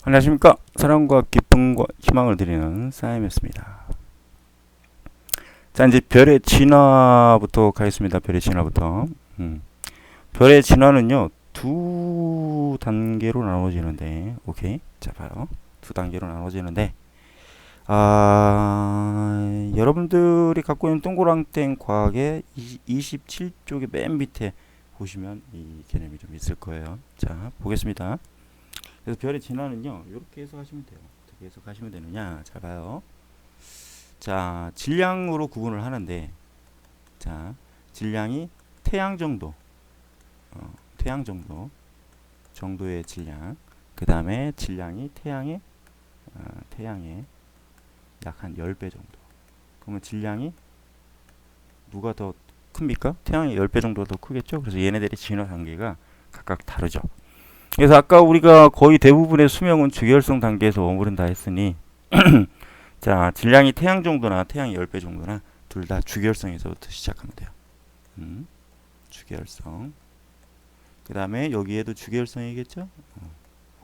안녕하십니까. 사랑과 기쁨과 희망을 드리는 싸임이었습니다. 자, 이제 별의 진화부터 가겠습니다. 별의 진화부터. 별의 진화는요, 두 단계로 나눠지는데, 오케이. 자, 봐요. 두 단계로 나눠지는데, 여러분들이 갖고 있는 동그랑땡 과학의 27쪽의 맨 밑에 보시면 이 개념이 좀 있을 거예요. 자, 보겠습니다. 그래서 별의 진화는요, 이렇게 해석하시면 돼요. 어떻게 해석하시면 되느냐? 잘 봐요. 자, 질량으로 구분을 하는데, 자, 질량이 태양 정도, 태양 정도의 질량. 그 다음에 질량이 태양의 약 한 10배 정도. 그러면 질량이 누가 더 큽니까? 태양의 10배 정도가 더 크겠죠? 그래서 얘네들의 진화 단계가 각각 다르죠. 그래서 아까 우리가 거의 대부분의 수명은 주기혈성 단계에서 머무른다 했으니 자, 질량이 태양 정도나 태양의 10배 정도나 둘 다 주기혈성에서부터 시작하면 돼요. 주기혈성. 그 다음에 여기에도 주기혈성이겠죠?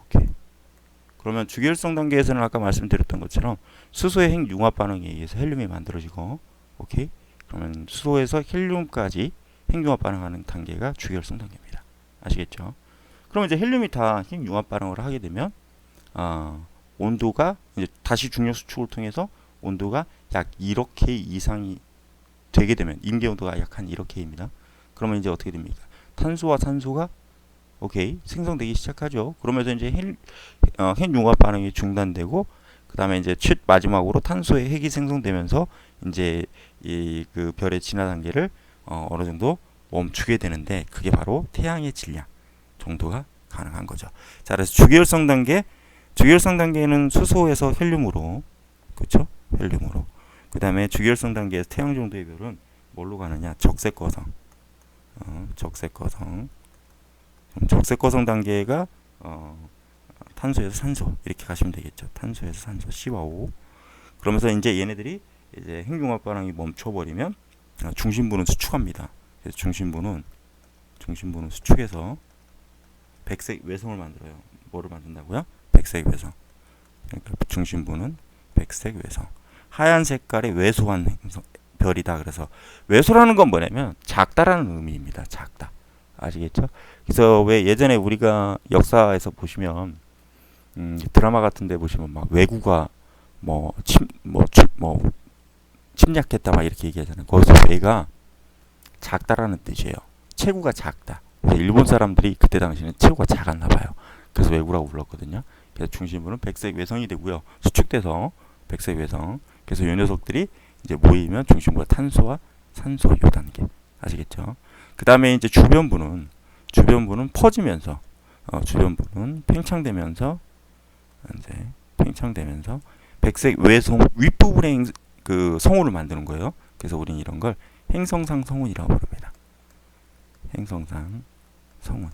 오케이. 그러면 주기혈성 단계에서는 아까 말씀드렸던 것처럼 수소의 핵융합 반응에 의해서 헬륨이 만들어지고, 오케이. 그러면 수소에서 헬륨까지 핵융합 반응하는 단계가 주기혈성 단계입니다. 아시겠죠? 그러면 이제 헬륨이 다 핵융합 반응을 하게 되면 온도가 이제 다시 중력 수축을 통해서 온도가 약 1억 K 이상이 되게 되면 임계 온도가 약 한 1억 K입니다. 그러면 이제 어떻게 됩니까? 탄소와 산소가 오케이 생성되기 시작하죠. 그러면서 이제 핵융합 반응이 중단되고 그 다음에 이제 마지막으로 탄소의 핵이 생성되면서 이제 이 그 별의 진화 단계를 어느 정도 멈추게 되는데 그게 바로 태양의 질량 정도가 가능한 거죠. 자, 그래서 주기혈성 단계는 수소에서 헬륨으로, 그렇죠? 헬륨으로. 그 다음에 주기혈성 단계에서 태양 정도의 별은 뭘로 가느냐? 적색거성. 적색거성 단계가 탄소에서 산소 이렇게 가시면 되겠죠. 탄소에서 산소 C와 O. 그러면서 이제 얘네들이 이제 핵융합 반응이 멈춰버리면 중심부는 수축합니다. 그래서 중심부는 수축해서 백색 외성을 만들어요. 뭐를 만든다고요? 백색 외성. 그러니까 중심부는 백색 외성. 하얀 색깔의 왜소한 별이다. 그래서 왜소라는 건 뭐냐면 작다라는 의미입니다. 작다. 아시겠죠? 그래서 왜 예전에 우리가 역사에서 보시면 드라마 같은데 보시면 막 왜구가 침략했다 막 이렇게 얘기하잖아요. 거기서 왜가 작다라는 뜻이에요. 체구가 작다. 일본 사람들이 그때 당시에는 체구가 작았나 봐요. 그래서 왜구라고 불렀거든요. 그래서 중심부는 백색 외성이 되고요. 수축돼서 백색 외성. 그래서 이 녀석들이 이제 모이면 중심부가 탄소와 산소 요 단계. 아시겠죠? 그 다음에 이제 주변부는 퍼지면서 주변부는 팽창되면서 백색 외성 윗부분에 그 성운을 만드는 거예요. 그래서 우리는 이런 걸 행성상 성운이라고 부릅니다. 행성상 성운.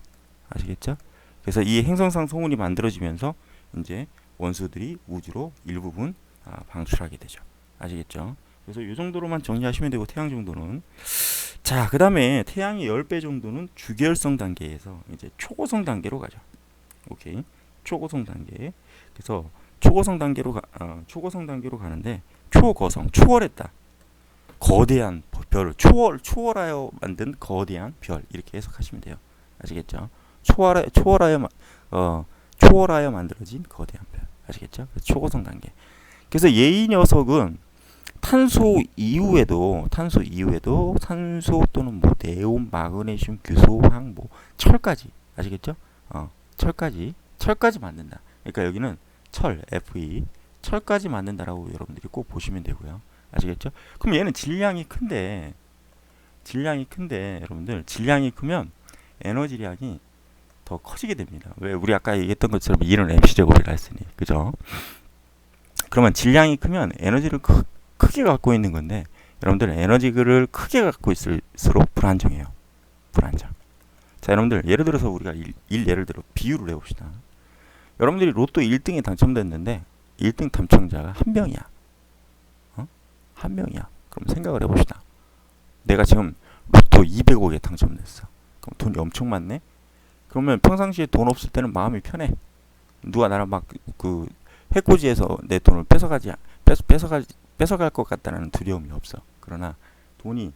아시겠죠? 그래서 이 행성상 성운이 만들어지면서 이제 원소들이 우주로 일부분 방출하게 되죠. 아시겠죠? 그래서 이 정도로만 정리하시면 되고 태양 정도는 자, 그 다음에 태양의 10배 정도는 주기혈성 단계에서 이제 초고성 단계로 가죠. 오케이. 초고성 단계. 그래서 초고성 단계로 가는데 초월했다. 거대한 별을 초월하여 만든 거대한 별 이렇게 해석하시면 돼요. 아시겠죠? 초월하여 만들어진 거대한 별. 아시겠죠? 초고성 단계. 그래서 이 녀석은 탄소 이후에도 산소 또는 뭐 네온, 마그네슘, 규소, 황, 뭐 철까지 아시겠죠? 철까지 만든다. 그러니까 여기는 철 Fe 철까지 만든다라고 여러분들이 꼭 보시면 되고요. 아시겠죠? 그럼 얘는 질량이 큰데 여러분들 질량이 크면 에너지량이 더 커지게 됩니다. 왜 우리 아까 얘기했던 것처럼 2는 MC 제곱이라 했으니 그죠? 그러면 질량이 크면 에너지를 크게 갖고 있는 건데 여러분들 에너지를 크게 갖고 있을수록 불안정해요. 불안정. 자, 여러분들 예를 들어서 우리가 예를 들어 비유를 해봅시다. 여러분들이 로또 1등에 당첨됐는데 1등 당첨자가 한 명이야. 한 명이야. 그럼 생각을 해봅시다. 내가 지금 로또 200억에 당첨됐어. 그럼 돈이 엄청 많네. 그러면 평상시에 돈 없을 때는 마음이 편해. 누가 나를 막 그 해코지에서 내 돈을 뺏어갈 것 같다는 두려움이 없어. 그러나 돈이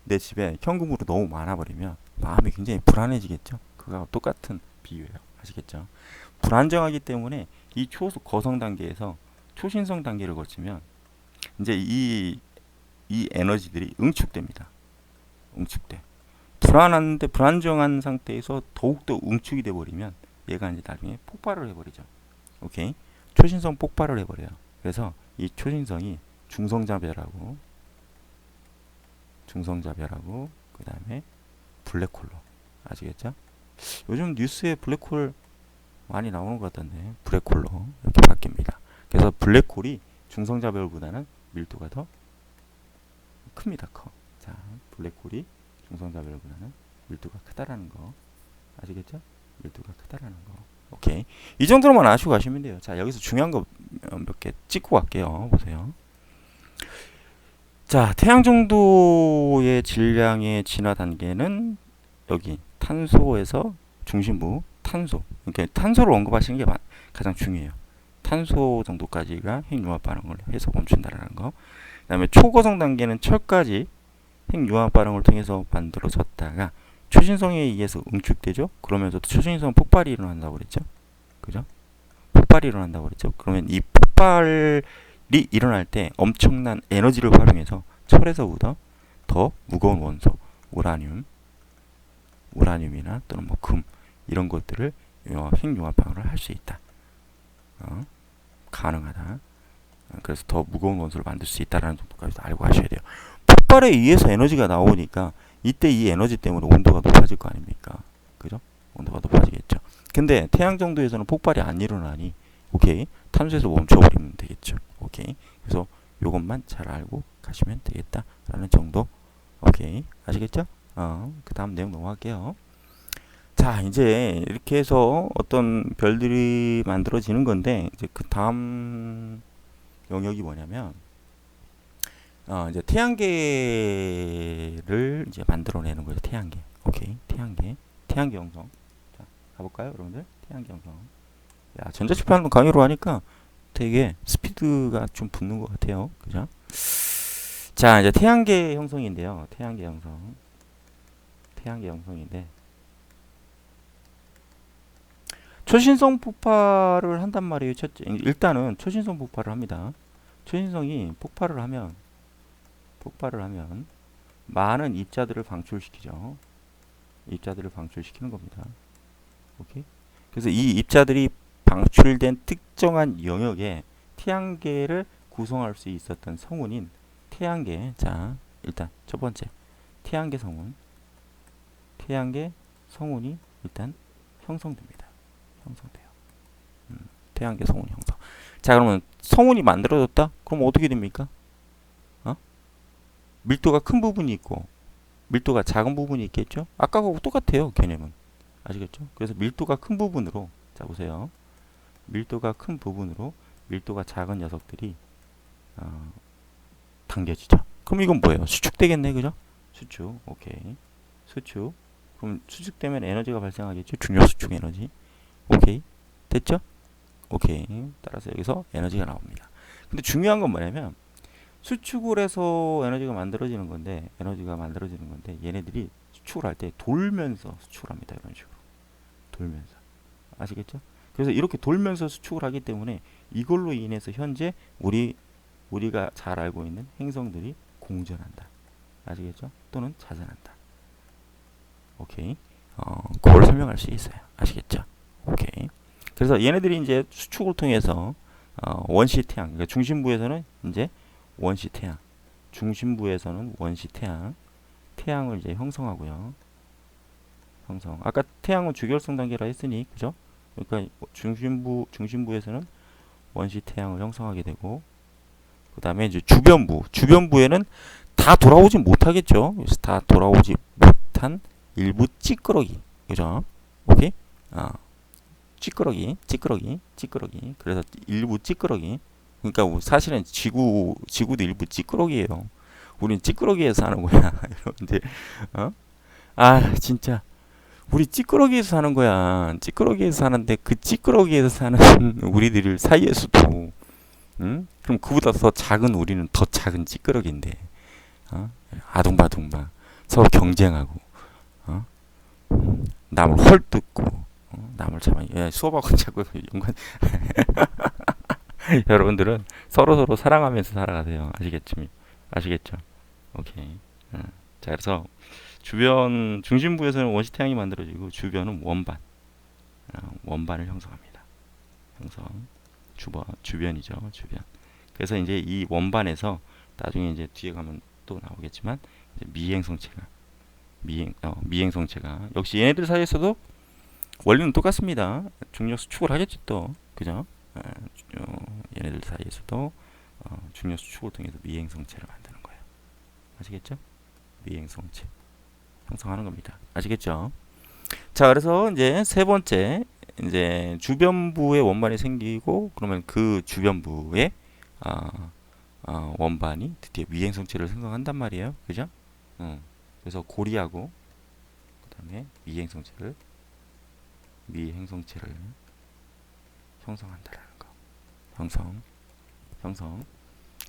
내 집에 현금으로 너무 많아버리면 마음이 굉장히 불안해지겠죠. 그거와 똑같은 비유예요. 아시겠죠? 불안정하기 때문에 이 거성 단계에서 초신성 단계를 거치면 이제 이 에너지들이 응축됩니다. 응축돼. 불안한데 불안정한 상태에서 더욱더 응축이 돼 버리면 얘가 이제 나중에 폭발을 해버리죠. 오케이. 초신성 폭발을 해버려요. 그래서 이 초신성이 중성자별하고 그 다음에 블랙홀로. 아시겠죠? 요즘 뉴스에 블랙홀 많이 나오는 것 같던데 블랙홀로 이렇게 바뀝니다. 그래서 블랙홀이 중성자별보다는 밀도가 더 큽니다. 커. 자, 블랙홀이 중성자별보다는 밀도가 크다라는 거 아시겠죠? 밀도가 크다라는 거. 오케이. 이 정도로만 아시고 가시면 돼요. 자, 여기서 중요한 거 몇 개 찍고 갈게요. 보세요. 자, 태양 정도의 질량의 진화 단계는 여기 탄소에서 중심부 탄소. 그러니까 탄소를 언급하시는 게 가장 중요해요. 탄소 정도까지가 핵융합 반응을 해서 멈춘다라는 거. 그다음에 초고성 단계는 철까지 핵융합 반응을 통해서 만들어졌다가 초신성에 의해서 응축되죠. 그러면서 초신성 폭발이 일어난다고 그랬죠. 그죠? 폭발이 일어난다고 그랬죠. 그러면 이 폭발이 일어날 때 엄청난 에너지를 활용해서 철에서보다 더 무거운 원소, 우라늄이나 또는 뭐 금 이런 것들을 핵융합 반응을 할 수 있다. 가능하다. 그래서 더 무거운 원소를 만들 수 있다라는 정도까지 알고 가셔야 돼요. 폭발에 의해서 에너지가 나오니까 이때 이 에너지 때문에 온도가 높아질 거 아닙니까? 그죠? 온도가 높아지겠죠. 근데 태양 정도에서는 폭발이 안 일어나니 오케이. 탄소에서 멈춰버리면 되겠죠. 오케이. 그래서 요것만 잘 알고 가시면 되겠다라는 정도. 오케이. 아시겠죠? 그 다음 내용 넘어갈게요. 자, 이제 이렇게 해서 어떤 별들이 만들어지는 건데 이제 그 다음 영역이 뭐냐면 이제 태양계를 이제 만들어내는 거예요. 태양계. 오케이. 태양계 형성. 자, 가볼까요, 여러분들? 태양계 형성. 야, 전자칠판 강의로 하니까 되게 스피드가 좀 붙는 것 같아요. 그죠? 자, 이제 태양계 형성인데요. 태양계 형성인데 초신성 폭발을 한단 말이에요. 첫째, 일단은 초신성 폭발을 합니다. 초신성이 폭발을 하면 많은 입자들을 방출시키죠. 입자들을 방출시키는 겁니다. 오케이? 그래서 이 입자들이 방출된 특정한 영역에 태양계를 구성할 수 있었던 성운인 태양계. 자, 일단 첫 번째 태양계 성운이 일단 형성됩니다. 형성돼요. 태양계 성운 형성. 자, 그러면 성운이 만들어졌다? 그럼 어떻게 됩니까? 밀도가 큰 부분이 있고 밀도가 작은 부분이 있겠죠? 아까하고 똑같아요. 개념은. 아시겠죠? 그래서 밀도가 큰 부분으로, 자 보세요. 밀도가 큰 부분으로 밀도가 작은 녀석들이 당겨지죠. 그럼 이건 뭐예요? 수축되겠네. 그죠? 수축. 오케이. 수축. 그럼 수축되면 에너지가 발생하겠죠? 중력 수축 에너지. 오케이. 됐죠? 오케이. 따라서 여기서 에너지가 나옵니다. 근데 중요한 건 뭐냐면 수축을 해서 에너지가 만들어지는 건데 얘네들이 수축을 할 때 돌면서 수축을 합니다. 이런 식으로. 돌면서. 아시겠죠? 그래서 이렇게 돌면서 수축을 하기 때문에 이걸로 인해서 현재 우리가 잘 알고 있는 행성들이 공전한다. 아시겠죠? 또는 자전한다. 오케이. 그걸 설명할 수 있어요. 아시겠죠? 오케이. 그래서 얘네들이 이제 수축을 통해서 원시 태양, 그러니까 중심부에서는 이제 원시 태양, 중심부에서는 원시 태양을 이제 형성하고요. 아까 태양은 주결성 단계라 했으니, 그죠? 그러니까 중심부에서는 원시 태양을 형성하게 되고, 그 다음에 이제 주변부에는 다 돌아오지 못하겠죠. 그래서 다 돌아오지 못한 일부 찌끄러기, 그죠? 오케이? 찌끄러기. 그래서 일부 찌끄러기. 그러니까 사실은 지구도 일부 찌끄러기예요. 우린 찌끄러기에서 사는 거야. 여러분들. 진짜 우리 찌끄러기에서 사는 거야. 찌끄러기에서 사는데 그 찌끄러기에서 사는 우리들 사이에서도 응? 그럼 그보다 더 작은 우리는 더 작은 찌끄러기인데 어? 아둥바둥 서로 경쟁하고 어? 남을 헐뜯고 남을 참 수업하고 자꾸 연관 여러분들은 서로 사랑하면서 살아가세요. 아시겠죠? 오케이. 자, 그래서 주변 중심부에서는 원시 태양이 만들어지고 주변은 원반을 형성합니다. 형성 주변이죠. 주변. 그래서 이제 이 원반에서 나중에 이제 뒤에 가면 또 나오겠지만 이제 미행성체가 역시 얘네들 사이에서도 원리는 똑같습니다. 중력 수축을 하겠지 또 그죠? 얘네들 사이에서도 중력 수축을 통해서 미행성체를 만드는 거예요. 아시겠죠? 미행성체 형성하는 겁니다. 아시겠죠? 자, 그래서 이제 세 번째 이제 주변부에 원반이 생기고 그러면 그 주변부에 원반이 드디어 미행성체를 생성한단 말이에요. 그죠? 그래서 고리하고 그다음에 미행성체를 형성한다라는 거. 형성.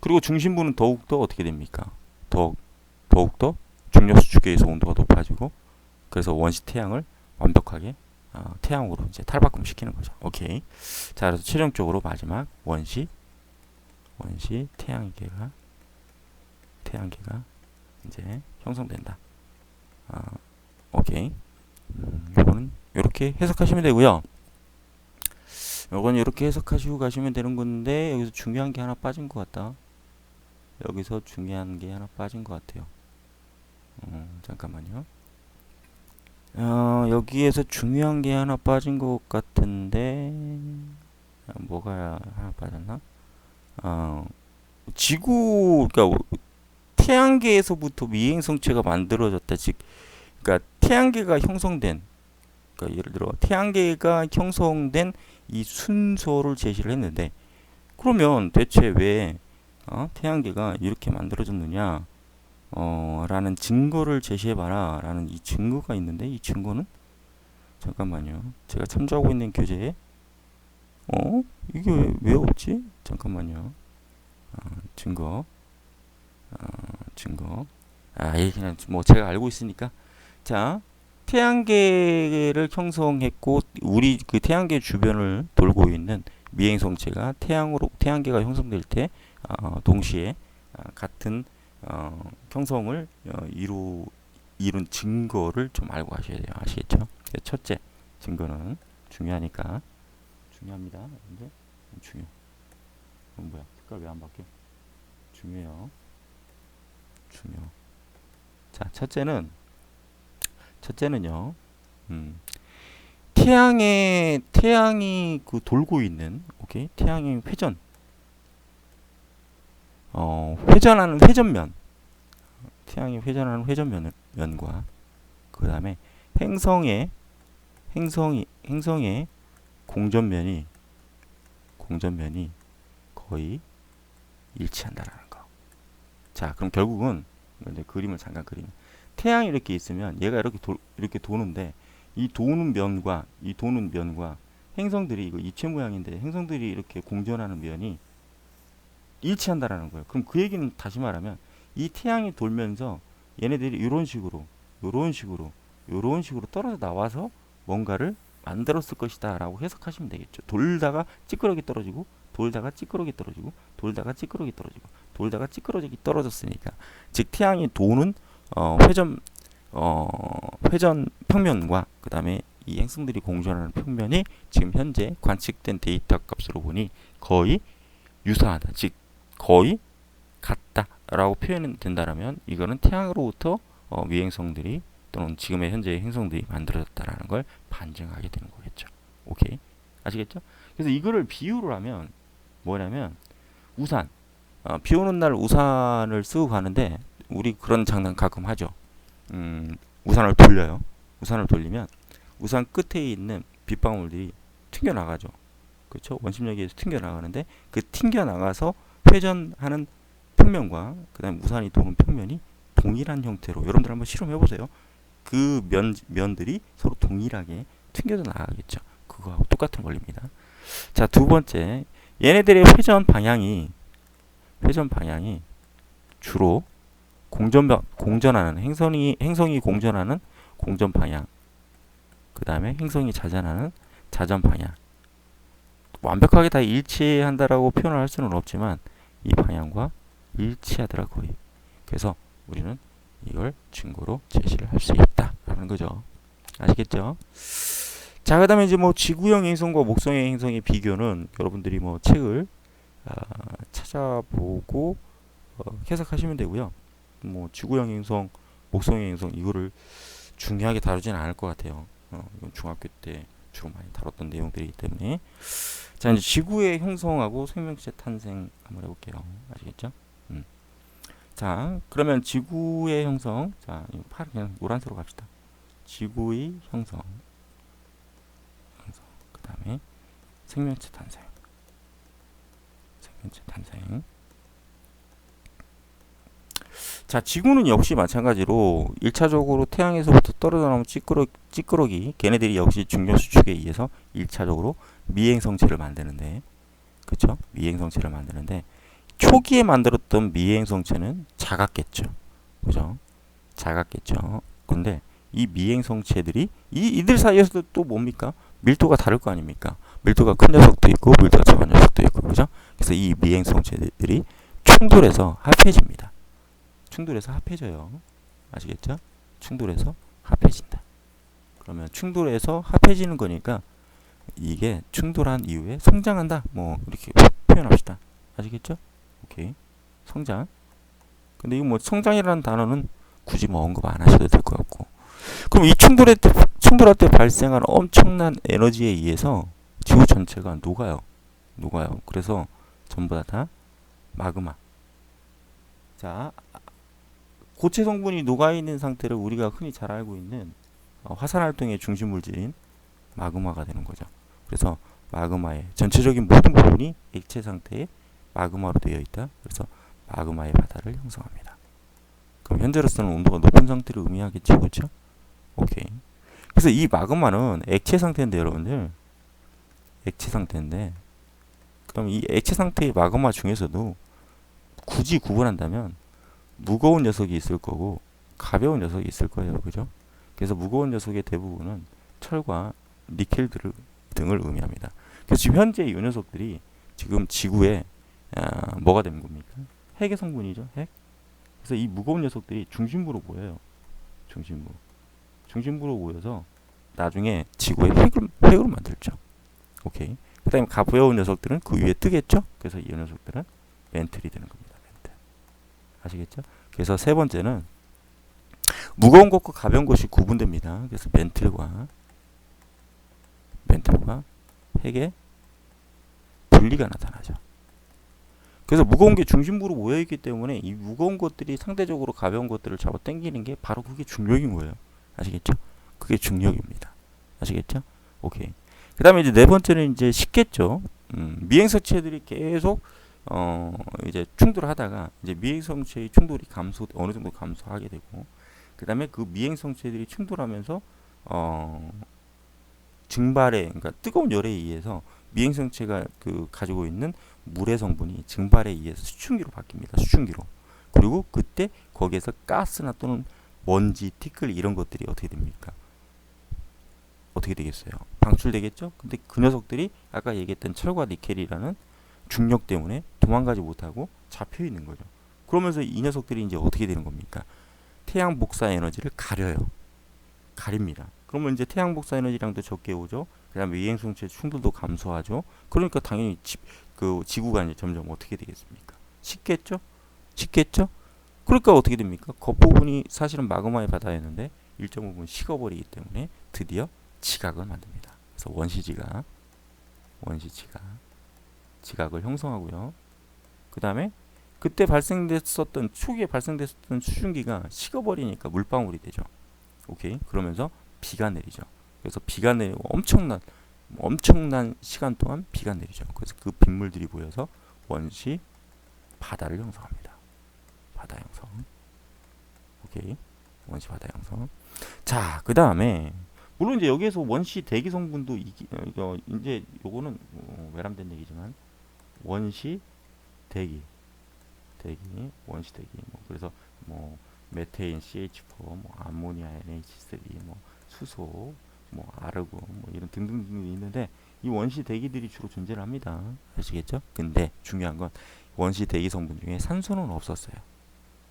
그리고 중심부는 더욱더 어떻게 됩니까? 더욱더 중력 수축에 의해서 온도가 높아지고 그래서 원시 태양을 완벽하게 태양으로 이제 탈바꿈시키는 거죠. 오케이. 자, 그래서 최종적으로 마지막 원시 태양계가 이제 형성된다. 오케이. 이거는 이렇게 해석하시면 되고요. 이건 이렇게 해석하시고 가시면 되는 건데 여기서 중요한 게 하나 빠진 것 같다. 잠깐만요. 여기에서 중요한 게 하나 빠진 것 같은데 뭐가 하나 빠졌나? 그러니까 태양계에서부터 미행성체가 만들어졌다. 그러니까 태양계가 형성된, 그러니까 예를 들어 태양계가 형성된 이 순서를 제시를 했는데, 그러면 대체 왜 태양계가 이렇게 만들어졌느냐? 라는 증거를 제시해봐라. 라는 이 증거가 있는데, 이 증거는 잠깐만요. 제가 참조하고 있는 교재에 이게 왜 없지? 잠깐만요. 증거. 이게 그냥 뭐 제가 알고 있으니까. 자, 태양계를 형성했고 우리 그 태양계 주변을 돌고 있는 미행성체가 태양계가 형성될 때 동시에 같은 형성을 이룬 증거를 좀 알고 가셔야 돼요. 아시겠죠? 첫째 증거는 중요합니다. 근데 중요. 뭐야? 색깔 왜 안 바뀌어? 중요해요. 자, 첫째는요. 태양이 그 돌고 있는, 오케이? 태양의 회전하는 회전면. 태양이 회전하는 회전면과 그다음에 행성의 공전면이 거의 일치한다라는 거. 자, 그럼 결국은 이제 그림을 잠깐 그리면 태양이 이렇게 있으면 얘가 이렇게 도는데 이 도는 면과 행성들이 이거 입체 모양인데 행성들이 이렇게 공전하는 면이 일치한다라는 거예요. 그럼 그 얘기는 다시 말하면 이 태양이 돌면서 얘네들이 이런 식으로 떨어져 나와서 뭔가를 만들었을 것이다 라고 해석하시면 되겠죠. 돌다가 찌끄러기 떨어지고 돌다가 찌끄러기 떨어졌으니까, 즉 태양이 도는 회전 평면과 그 다음에 이 행성들이 공전하는 평면이 지금 현재 관측된 데이터 값으로 보니 거의 유사하다, 즉 거의 같다라고 표현이 된다라면 이거는 태양으로부터 미행성들이 또는 지금의 현재 행성들이 만들어졌다라는 걸 반증하게 되는 거겠죠. 오케이, 아시겠죠? 그래서 이거를 비유를 하면 뭐냐면 우산, 비 오는 날 우산을 쓰고 가는데 우리 그런 장난 가끔 하죠. 우산을 돌리면 우산 끝에 있는 빗방울들이 튕겨나가죠. 그렇죠? 원심력에 의해서 튕겨나가는데 그 튕겨나가서 회전하는 평면과 그 다음에 우산이 도는 평면이 동일한 형태로, 여러분들 한번 실험해 보세요. 그 면들이 서로 동일하게 튕겨져 나가겠죠. 그거하고 똑같은 원리입니다. 자, 두 번째, 얘네들의 회전 방향이 주로 공전하는 행성이 공전하는 공전 방향, 그 다음에 행성이 자전하는 자전 방향. 완벽하게 다 일치한다라고 표현을 할 수는 없지만 이 방향과 일치하더라 거의. 그래서 우리는 이걸 증거로 제시를 할 수 있다라는 거죠. 아시겠죠? 자, 그다음에 이제 뭐 지구형 행성과 목성형 행성의 비교는 여러분들이 뭐 책을 찾아보고 해석하시면 되고요. 뭐 지구형 행성, 목성형 행성 이거를 중요하게 다루지는 않을 것 같아요. 이건 중학교 때 주로 많이 다뤘던 내용들이기 때문에. 자, 이제 지구의 형성하고 생명체 탄생 한번 해볼게요. 아시겠죠? 자, 그러면 지구의 형성. 자, 그냥 노란색으로 갑시다. 지구의 형성. 그 다음에 생명체 탄생. 자, 지구는 역시 마찬가지로 1차적으로 태양에서부터 떨어져 나온 찌끄러기, 걔네들이 역시 중력 수축에 의해서 1차적으로 미행성체를 만드는데, 그쵸? 미행성체를 만드는데, 초기에 만들었던 미행성체는 작았겠죠. 그죠? 작았겠죠. 근데 이 미행성체들이 이들 사이에서도 또 뭡니까? 밀도가 다를 거 아닙니까? 밀도가 큰 녀석도 있고 밀도가 작은 녀석도 있고, 그죠? 그래서 이 미행성체들이 충돌해서 합해집니다. 충돌해서 합해져요. 아시겠죠? 충돌해서 합해진다. 그러면 충돌해서 합해지는 거니까 이게 충돌한 이후에 성장한다. 뭐 이렇게 표현합시다. 아시겠죠? 오케이. 성장. 근데 이거 뭐 성장이라는 단어는 굳이 뭐 언급 안 하셔도 될 것 같고. 그럼 이 충돌할 때 발생한 엄청난 에너지에 의해서 지구 전체가 녹아요. 그래서 전부 다 마그마. 자, 고체 성분이 녹아있는 상태를 우리가 흔히 잘 알고 있는 화산 활동의 중심 물질인 마그마가 되는 거죠. 그래서 마그마의 전체적인 모든 부분이 액체 상태의 마그마로 되어 있다. 그래서 마그마의 바다를 형성합니다. 그럼 현재로서는 온도가 높은 상태를 의미하겠죠, 그렇죠? 오케이. 그래서 이 마그마는 액체 상태인데 여러분들, 액체 상태인데, 그럼 이 액체 상태의 마그마 중에서도 굳이 구분한다면 무거운 녀석이 있을 거고 가벼운 녀석이 있을 거예요, 그죠? 그래서 무거운 녀석의 대부분은 철과 니켈 등을 의미합니다. 그래서 지금 현재 이 녀석들이 지금 지구에 뭐가 되는 겁니까? 핵의 성분이죠, 핵. 그래서 이 무거운 녀석들이 중심부로 모여요. 중심부로 모여서 나중에 지구에 핵으로 만들죠. 오케이. 그 다음에 가벼운 녀석들은 그 위에 뜨겠죠. 그래서 이 녀석들은 멘틀이 되는 겁니다. 멘틀. 아시겠죠? 그래서 세 번째는 무거운 것과 가벼운 것이 구분됩니다. 그래서 멘틀과 핵의 분리가 나타나죠. 그래서 무거운 게 중심부로 모여있기 때문에 이 무거운 것들이 상대적으로 가벼운 것들을 잡아 당기는 게 바로 그게 중력인 거예요. 아시겠죠? 그게 중력입니다. 아시겠죠? 오케이. 그 다음에 이제 네 번째는 이제 쉽겠죠. 미행성체들이 계속 이제 충돌하다가 이제 미행성체의 충돌이 어느 정도 감소하게 되고, 그 다음에 그 미행성체들이 충돌하면서 증발에, 그러니까 뜨거운 열에 의해서 미행성체가 가지고 있는 물의 성분이 증발에 의해서 수증기로 바뀝니다. 수증기로. 그리고 그때 거기에서 가스나 또는 먼지, 티끌 이런 것들이 어떻게 됩니까? 어떻게 되겠어요? 방출되겠죠? 근데 그 녀석들이 아까 얘기했던 철과 니켈이라는 중력 때문에 도망가지 못하고 잡혀 있는 거죠. 그러면서 이 녀석들이 이제 어떻게 되는 겁니까? 태양 복사 에너지를 가립니다. 그러면 이제 태양 복사 에너지량도 적게 오죠. 그다음에 미행성체 충돌도 감소하죠. 그러니까 당연히 지구가 이제 점점 어떻게 되겠습니까? 식겠죠? 그러니까 어떻게 됩니까? 겉부분이 사실은 마그마의 바다였는데 일정 부분 식어버리기 때문에 드디어 지각을 만듭니다. 그래서 지각을 형성하고요. 그 다음에 그때 초기에 발생됐었던 수증기가 식어버리니까 물방울이 되죠. 오케이. 그러면서 비가 내리죠. 그래서 비가 내리고 엄청난 시간 동안 비가 내리죠. 그래서 그 빗물들이 모여서 바다를 형성합니다. 바다 형성. 오케이. 원시 바다 양성. 자, 그 다음에 물론 이제 여기에서 원시 대기 성분도 이제 요거는 외람된 얘기지만 원시 대기 원시 대기 그래서 뭐 메테인 CH4 뭐 암모니아 NH3 뭐 수소 뭐 아르고 뭐 이런 등등등 있는데 이 원시 대기들이 주로 존재를 합니다. 아시겠죠? 근데 중요한 건 원시 대기 성분 중에 산소는 없었어요.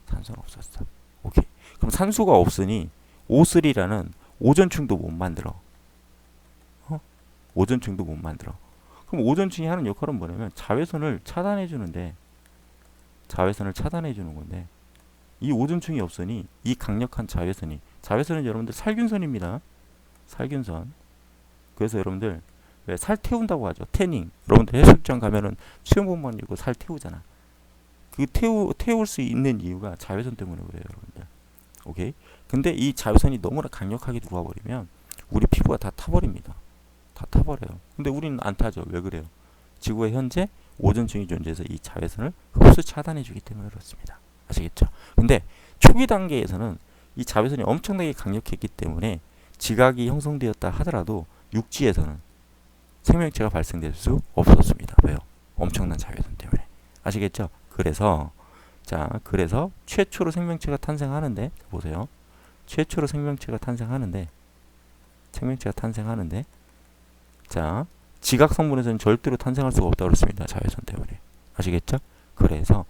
산소는 없었어. 오케이. 그럼 산소가 없으니 O3라는 오존층도 못 만들어. 오존층도 못 만들어. 그럼 오존층이 하는 역할은 뭐냐면 자외선을 차단해 주는데 자외선을 차단해 주는 건데 이 오존층이 없으니 이 강력한 자외선은 여러분들 살균선입니다. 살균선. 그래서 여러분들 왜 살 태운다고 하죠. 태닝. 여러분들 해수욕장 가면은 수영복만 입고 살 태우잖아. 그 태울 수 있는 이유가 자외선 때문에 그래요, 여러분들. 오케이. 근데 이 자외선이 너무나 강력하게 들어와 버리면 우리 피부가 다 타버립니다. 다 타버려요. 근데 우리는 안 타죠. 왜 그래요? 지구에 현재 오존층이 존재해서 이 자외선을 흡수 차단해 주기 때문에 그렇습니다. 아시겠죠? 근데 초기 단계에서는 이 자외선이 엄청나게 강력했기 때문에 지각이 형성되었다 하더라도 육지에서는 생명체가 발생될 수 없었습니다. 왜요? 엄청난 자외선 때문에. 아시겠죠? 그래서 최초로 생명체가 탄생하는데 보세요. 최초로 생명체가 탄생하는데 자, 지각 성분에서는 절대로 탄생할 수가 없다고 그랬습니다. 자외선 때문에. 아시겠죠? 그래서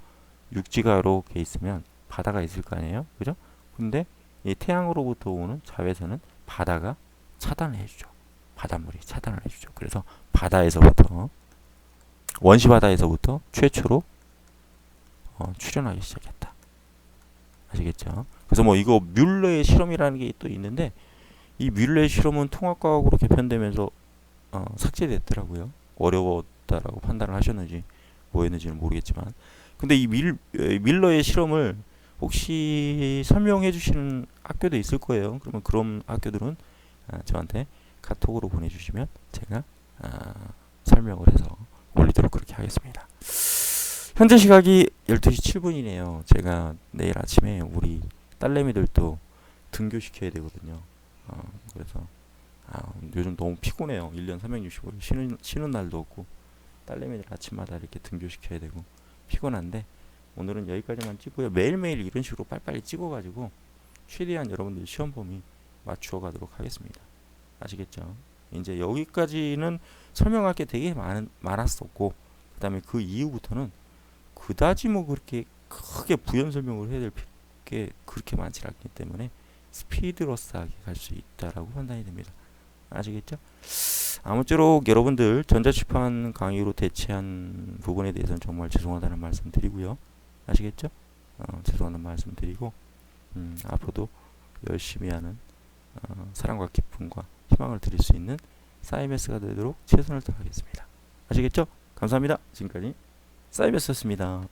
육지가 이렇게 있으면 바다가 있을 거 아니에요? 그죠? 근데 이 태양으로부터 오는 자외선은 바다가 차단을 해주죠. 바닷물이 차단을 해주죠. 그래서 원시 바다에서부터 최초로 출현하기 시작했다. 아시겠죠? 그래서 뭐 이거 뮬러의 실험이라는 게 또 있는데 이 뮬러의 실험은 통합과학으로 개편되면서 삭제됐더라고요. 어려웠다라고 판단을 하셨는지 뭐였는지는 모르겠지만 근데 이 뮬러의 실험을 혹시 설명해 주시는 학교도 있을 거예요. 그러면 그런 학교들은 저한테 카톡으로 보내주시면 제가 설명을 해서 올리도록 그렇게 하겠습니다. 현재 시각이 12시 7분이네요. 제가 내일 아침에 우리 딸내미들도 등교시켜야 되거든요. 그래서 요즘 너무 피곤해요. 1년 365일 쉬는 날도 없고 딸내미들 아침마다 이렇게 등교시켜야 되고 피곤한데 오늘은 여기까지만 찍고요. 매일매일 이런 식으로 빨리빨리 찍어가지고 최대한 여러분들 시험 범위 맞추어 가도록 하겠습니다. 아시겠죠? 이제 여기까지는 설명할 게 되게 많았었고 그 다음에 그 이후부터는 그다지 뭐 그렇게 크게 부연 설명을 해야 될 게 그렇게 많지 않기 때문에 스피드러스하게 갈 수 있다라고 판단이 됩니다. 아시겠죠? 아무쪼록 여러분들 전자출판 강의로 대체한 부분에 대해서는 정말 죄송하다는 말씀 드리고요. 아시겠죠? 죄송하다는 말씀 드리고 앞으로도 열심히 하는 사랑과 기쁨과 희망을 드릴 수 있는 사이베스가 되도록 최선을 다하겠습니다. 아시겠죠? 감사합니다. 지금까지 사이베스였습니다.